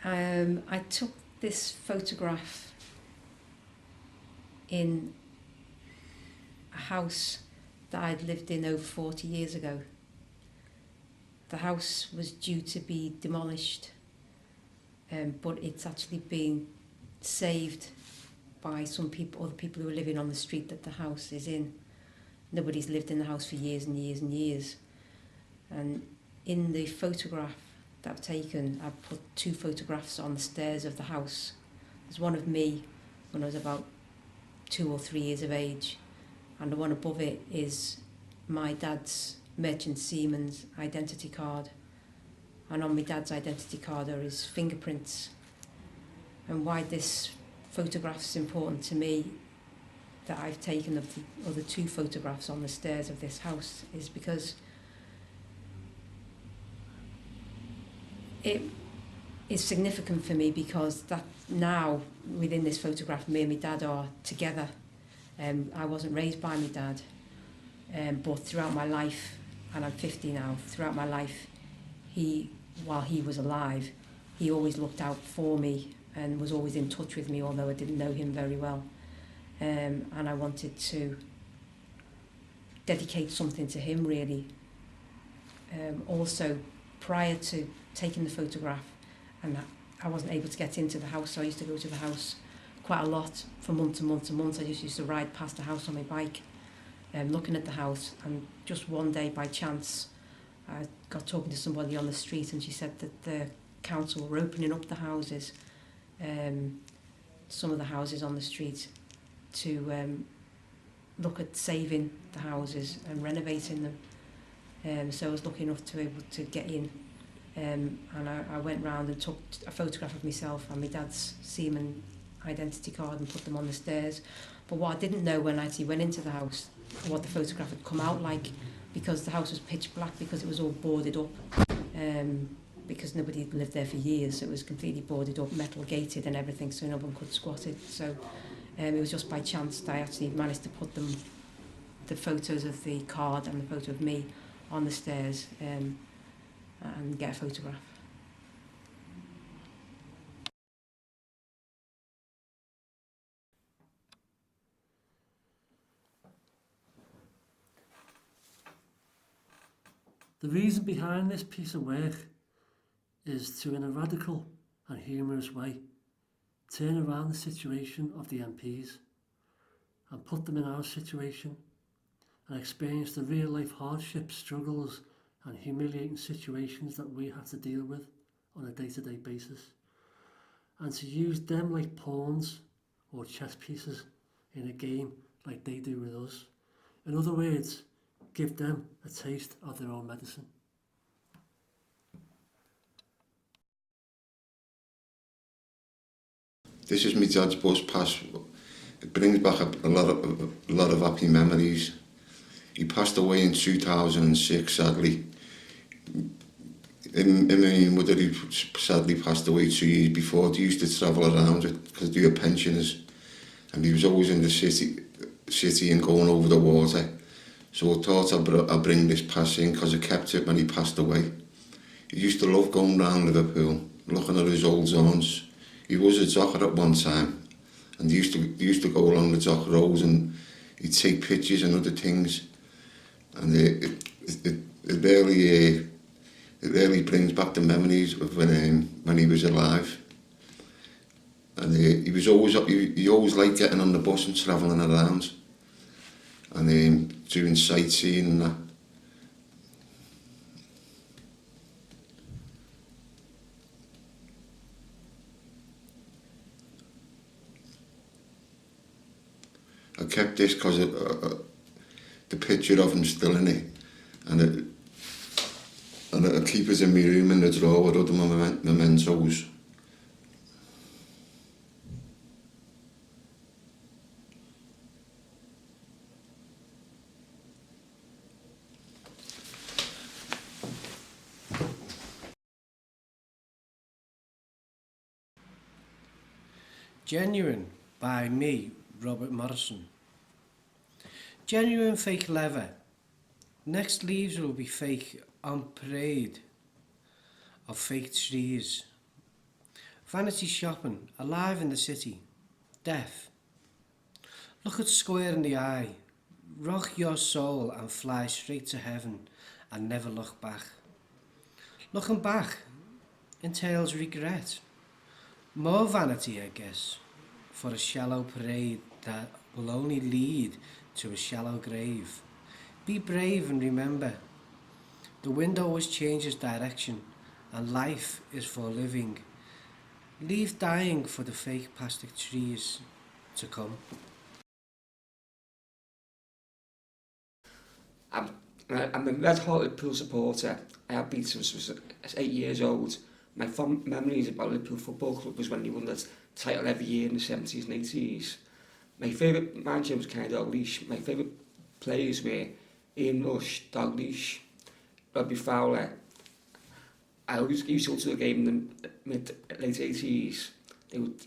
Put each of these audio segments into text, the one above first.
I took this photograph in a house that I'd lived in over 40 years ago. The house was due to be demolished, but it's actually been saved by some people, other people who are living on the street that the house is in. Nobody's lived in the house for years and years and years. And in the photograph that I've taken, I've put 2 photographs on the stairs of the house. There's one of me when I was about 2 or 3 years of age, and the one above it is my dad's merchant seaman's identity card. And on my dad's identity card are his fingerprints. And why this photograph is important to me, that I've taken of the other 2 photographs on the stairs of this house, is because it is significant for me, because that now within this photograph me and my dad are together. I wasn't raised by my dad, but throughout my life, and I'm 50 now, throughout my life, while he was alive, he always looked out for me and was always in touch with me, although I didn't know him very well. And I wanted to dedicate something to him, really. Also, prior to taking the photograph, and I wasn't able to get into the house, so I used to go to the house quite a lot for months and months and months. I just used to ride past the house on my bike, looking at the house, and just one day by chance I got talking to somebody on the street, and she said that the council were opening up the houses, some of the houses on the street, to look at saving the houses and renovating them. So I was lucky enough to be able to get in, and I went round and took a photograph of myself and my dad's seaman identity card and put them on the stairs. But what I didn't know when I actually went into the house, what the photograph had come out like, because the house was pitch black, because it was all boarded up, because nobody had lived there for years, so it was completely boarded up, metal gated and everything, so no one could squat it. So it was just by chance that I actually managed to put the photos of the card and the photo of me on the stairs, and get a photograph. The reason behind this piece of work is to, in a radical and humorous way, turn around the situation of the MPs and put them in our situation and experience the real life hardships, struggles and humiliating situations that we have to deal with on a day-to-day basis, and to use them like pawns or chess pieces in a game like they do with us. In other words, give them a taste of their own medicine. This is my dad's bus pass. It brings back a lot of happy memories. He passed away in 2006, sadly. Him and my mother, who sadly passed away 2 years before, they used to travel around because they were pensioners, and he was always in the city and going over the water. So I thought I'd bring this pass in because I kept it when he passed away. He used to love going round Liverpool, looking at his old zones. He was a docker at one time, and he used to go along the dock roads and he'd take pictures and other things. And it really brings back the memories of when he was alive. And he always liked getting on the bus and travelling around and doing sightseeing and that. I kept this because the picture of him still in it, and I keep it in my room in the drawer with other mementos. Genuine by me, Robert Morrison. Genuine fake leather. Next leaves will be fake on parade of fake trees. Vanity shopping, alive in the city, deaf. Look at square in the eye, rock your soul and fly straight to heaven and never look back. Looking back entails regret. More vanity, I guess, for a shallow parade that will only lead to a shallow grave. Be brave and remember, the wind always changes direction and life is for living. Leave dying for the fake plastic trees to come. I'm a red-hot Liverpool supporter. I have been since I was 8 years old. My fond memories about Liverpool Football Club was when they won the title every year in the 70s and 80s. My favourite manager was Kenny Dalglish. My favourite players were Ian Rush, Dalglish, Robbie Fowler. I always used to go to the game in the late 80s. And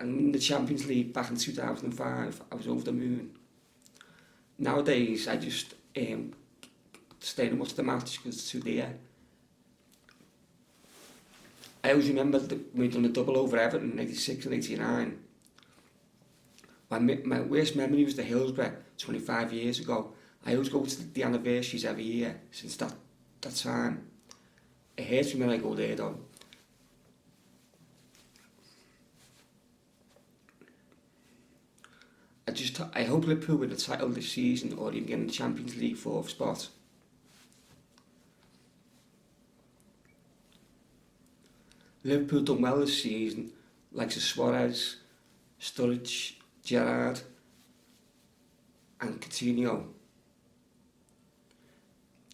in the Champions League back in 2005, I was over the moon. Nowadays, I just stay and watch the match because it's too dear. I always remember we done a double over Everton in 86 and 89. My worst memory was the Hillsborough 25 years ago. I always go to the anniversaries every year since that time. It hurts me when I go there though. I hope Liverpool win the title this season or even get in the Champions League 4th spot. Liverpool done well this season, like Suarez, Sturridge, Gerrard and Coutinho.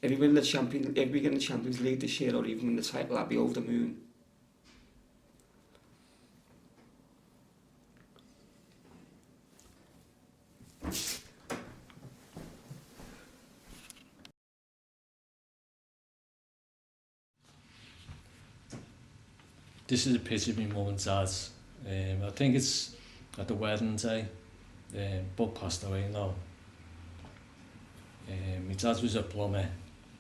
If we get in the Champions League this year or even win the title, I'll be over the moon. This is a picture of my mum and dad. I think it's at the wedding day. Both passed away now. My dad was a plumber,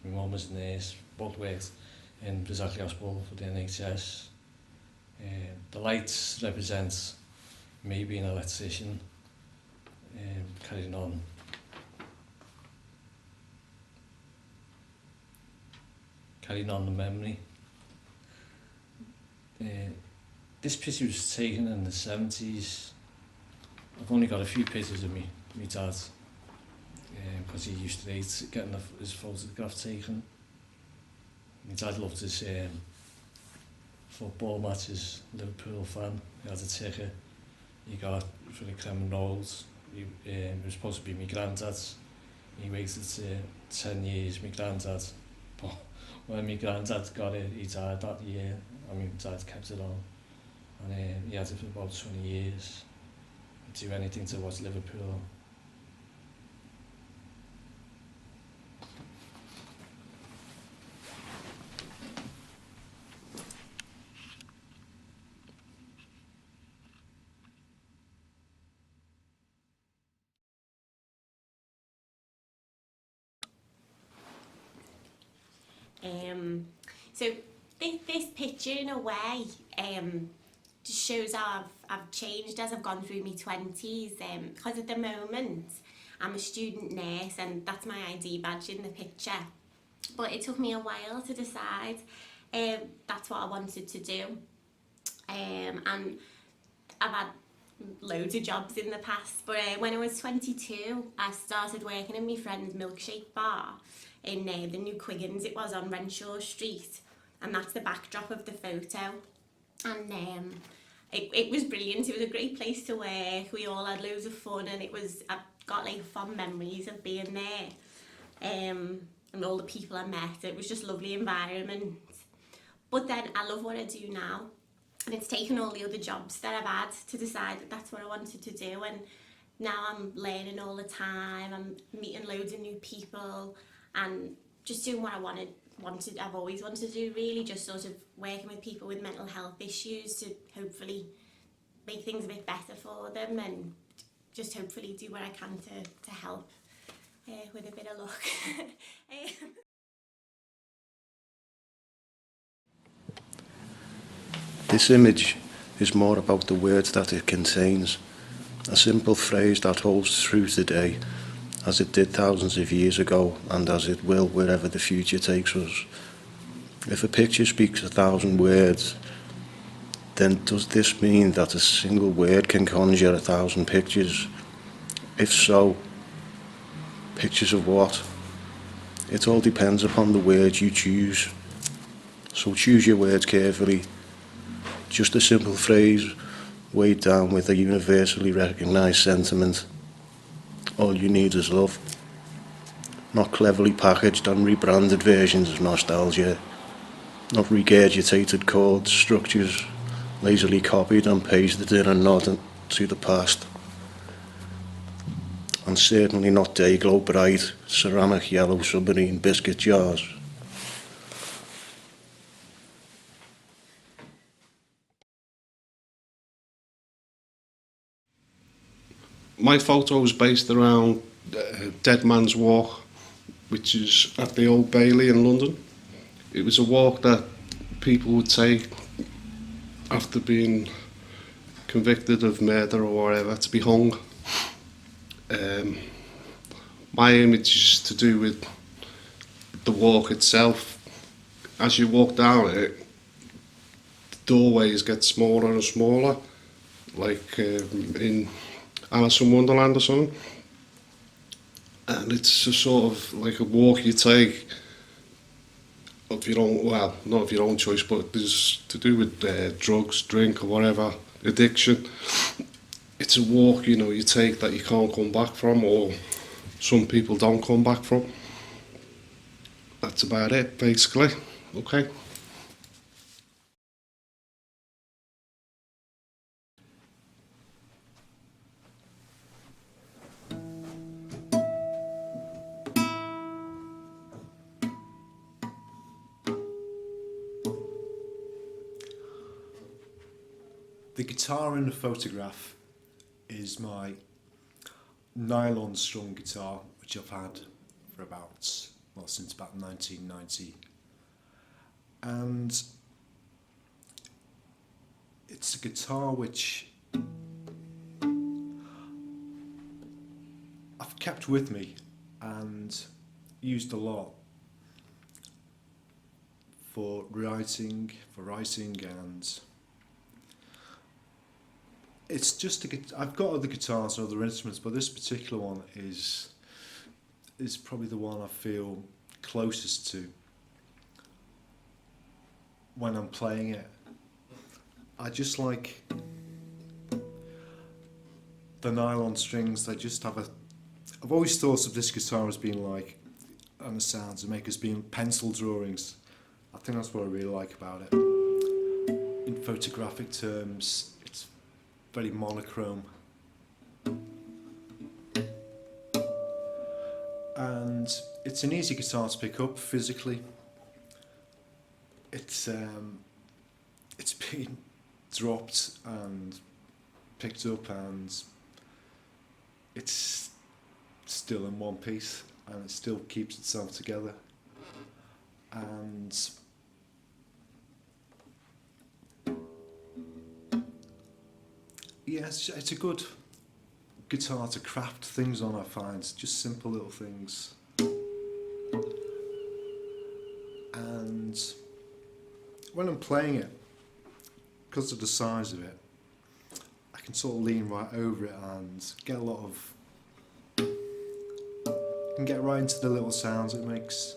my mum was a nurse, both worked in Brazil Hospital for the NHS. The lights represent me being an electrician, carrying on the memory. This picture was taken in the 70s. I've only got a few pictures of me dad, because he used to hate getting his photograph taken. My dad loved his football matches, Liverpool fan. He had a ticket he got for the Kremlin Roads. It was supposed to be my granddad's. He waited 10 years, my granddad. But when my granddad got it, he died that year. I mean, my dad kept it on. And he had it for about 20 years. Do anything to watch Liverpool. So this picture in a way just shows how I've changed as I've gone through my 20s, because at the moment I'm a student nurse and that's my ID badge in the picture, but it took me a while to decide that's what I wanted to do, and I've had loads of jobs in the past, but when I was 22 I started working in my friend's milkshake bar in the New Quiggins. It was on Renshaw Street, and that's the backdrop of the photo. And it was brilliant. It was a great place to work. We all had loads of fun, and I've got like fond memories of being there, and all the people I met. It was just a lovely environment. But then I love what I do now, and it's taken all the other jobs that I've had to decide that that's what I wanted to do. And now I'm learning all the time. I'm meeting loads of new people and just doing what I've always wanted to do, really, just sort of working with people with mental health issues to hopefully make things a bit better for them, and just hopefully do what I can to help with a bit of luck. This image is more about the words that it contains, a simple phrase that holds true today, as it did thousands of years ago, and as it will wherever the future takes us. If a picture speaks 1,000 words, then does this mean that a single word can conjure 1,000 pictures? If so, pictures of what? It all depends upon the words you choose. So choose your words carefully. Just a simple phrase weighed down with a universally recognised sentiment. All you need is love. Not cleverly packaged and rebranded versions of nostalgia. Not regurgitated chord structures, lazily copied and pasted in a nod to the past. And certainly not day-glow bright, ceramic yellow submarine biscuit jars. My photo was based around Dead Man's Walk, which is at the Old Bailey in London. It was a walk that people would take after being convicted of murder or whatever, to be hung. My image is to do with the walk itself. As you walk down it, the doorways get smaller and smaller, like in Alice in Wonderland or something. And it's a sort of like a walk you take of your own, well, not of your own choice, but it's to do with drugs, drink or whatever, addiction. It's a walk, you know, you take that you can't come back from, or some people don't come back from. That's about it, basically. Okay. The guitar in the photograph is my nylon strung guitar, which I've had for since about 1990. And it's a guitar which I've kept with me and used a lot for writing, and it's just I've got other guitars and other instruments, but this particular one is probably the one I feel closest to when I'm playing it. I just like the nylon strings. They just have I've always thought of this guitar as being like, and the sounds it makes as being pencil drawings. I think that's what I really like about it. In photographic terms, it's very monochrome. And it's an easy guitar to pick up physically. It's been dropped and picked up, and it's still in one piece, and it still keeps itself together. And yeah, it's a good guitar to craft things on, I find. Just simple little things. And when I'm playing it, because of the size of it, I can sort of lean right over it and get a lot of... I can get right into the little sounds it makes.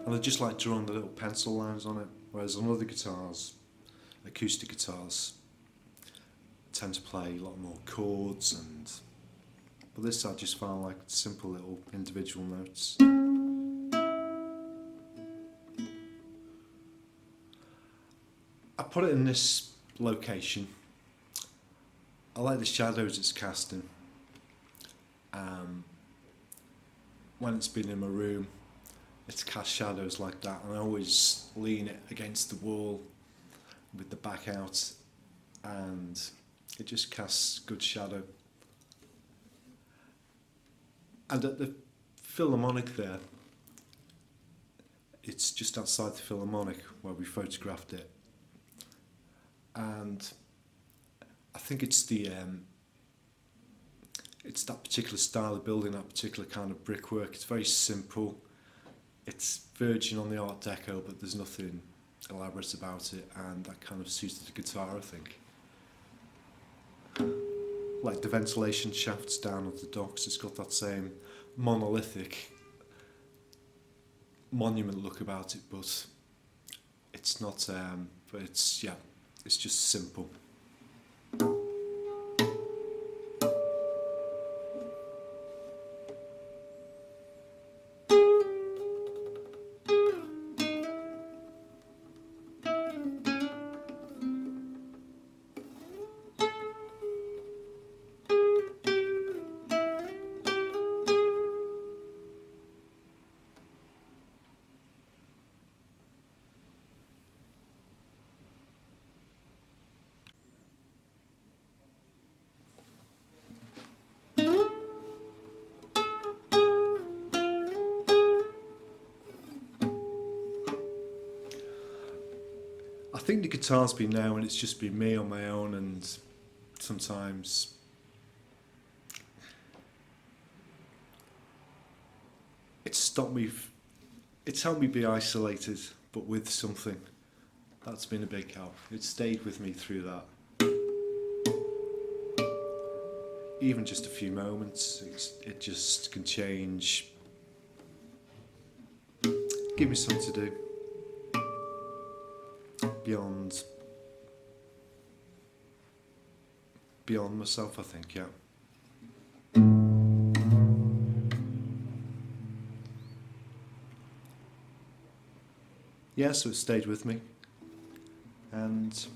And I just like drawing the little pencil lines on it, whereas on other guitars, acoustic guitars, tend to play a lot more chords, but this I just found like simple little individual notes. I put it in this location. I like the shadows it's casting. When it's been in my room, it's cast shadows like that, and I always lean it against the wall with the back out, and it just casts good shadow. And at the Philharmonic there, it It's just outside the Philharmonic where we photographed it. And I think it's it's that particular style of building, that particular kind of brickwork. It's very simple. It's verging on the Art Deco, but there's nothing elaborate about it, and that kind of suited the guitar, I think. Like the ventilation shafts down at the docks, it's got that same monolithic monument look about it, but it's not, but it's just simple. I think the guitar's been now, and it's just been me on my own, and sometimes it's helped me be isolated, but with something. That's been a big help. It stayed with me through that. Even just a few moments, it just can change. Give me something to do. Beyond myself, I think, yeah. Yeah, so it stayed with me, and